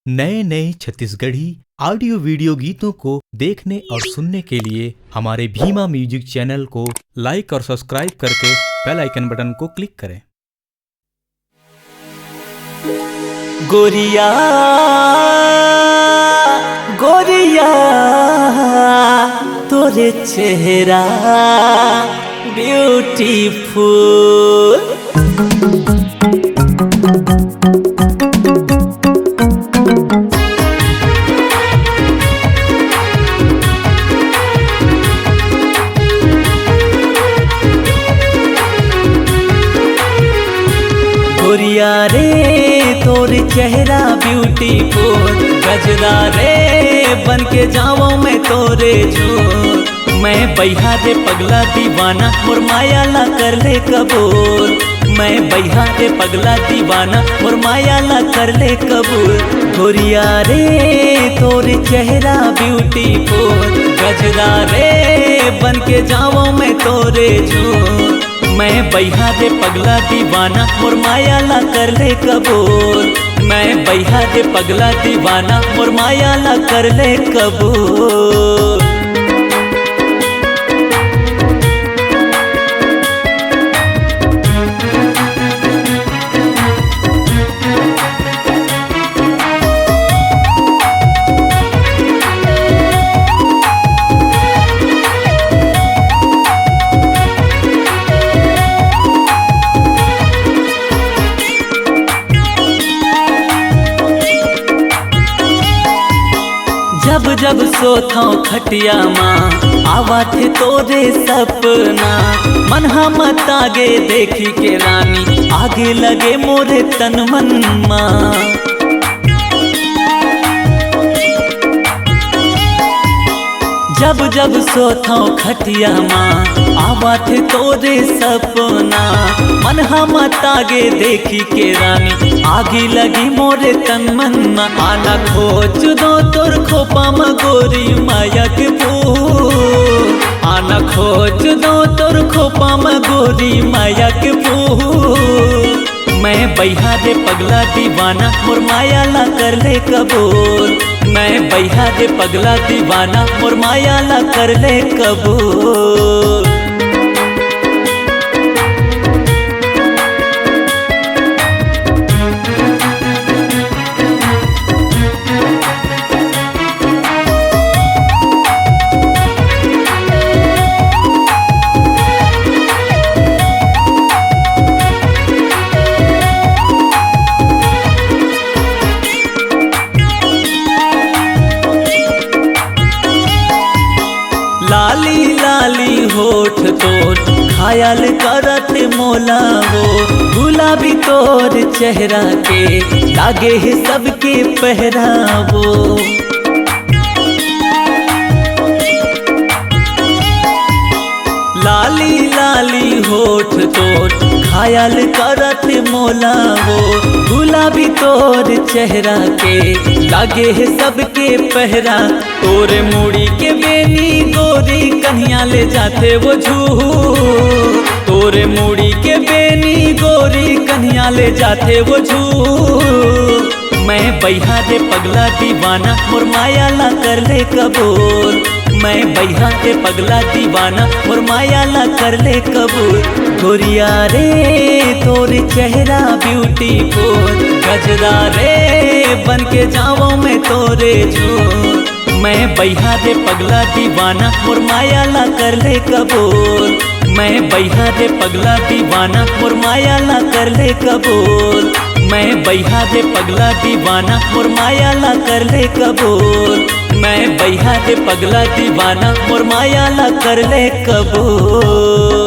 नए नए Chhattisgarhi audio video गीतों को देखने और सुनने के लिए हमारे भीमा म्यूजिक चैनल को लाइक और सब्सक्राइब करके बेल आइकन बटन को क्लिक करें। गोरिया गोरिया तोरे चेहरा ब्यूटीफुल। गोरिया रे तोर चेहरा ब्यूटीफुल, गजरा रे बन के जाऊं मैं तोरे झूठ। मैं बैहा रे पगला दीवाना मोर माया ला कर ले कबूल। मैं बैहा रे पगला दीवाना मोर माया ला कर ले कबूल। गोरिया रे तोर चेहरा ब्यूटीफुल, गजरा रे बन के जाऊं मैं तोरे झूठ। मैं बैहा रे पगला दीवाना मोर माया ला कर ले कबूल। मैं बैहा रे पगला दीवाना मोर माया ला कर ले कबूल। जब जब सोता खटिया माँ आवा थे तोरे सपना। मन हम आगे देखी के रानी आगे लगे मोरे तन मन माँ। जब जब सोता खटिया माँ आवा थे तोरे सपना। मन हम आगे देखी के रानी आगे लगी मोरे तन मन माँ। आना खोज दो तोर खोपा में गोरी माया के फूल। आना खोज दो तोर खोपा में गोरी माया के फूल। मैं बैहा रे पगला दीवाना मोर माया ला कर ले कबूल। मैं बैहा रे पगला दीवाना मोर माया ला कर ले कबूल। लाली लाली होठ तोर घायल करत मोला वो। गुलाबी तोर चेहरा के लागे है सबके पहरावो। लाली लाली होठ तोर घायल करत मोला वो। गुलाबी तोर चेहरा के लागे है सबके पहरा। तोरे मुड़ी के बेनी गोरी कन्हिया ले जाते वो झूठ। तोरे मुड़ी के बेनी गोरी कन्हिया ले जाते वो झूठ। मैं बैहा रे पगला दीवाना मोर माया ला कर ले कबूल। मैं बैहा रे पगला दीवाना मोर माया ला कर ले कबूल। गोरिया रे तोर चेहरा ब्यूटीफुल, गजरा रे बन के जाऊं मैं तोरे झूठ। मैं बैहा रे पगला दीवाना मोर माया ला कर ले कबूल। मैं बैहा रे पगला दीवाना मोर माया ला कर ले कबूल। मैं बैहा रे पगला दीवाना मोर माया ला कर ले कबूल। मैं बैहा रे पगला दीवाना मोर माया ला कर ले कबूल।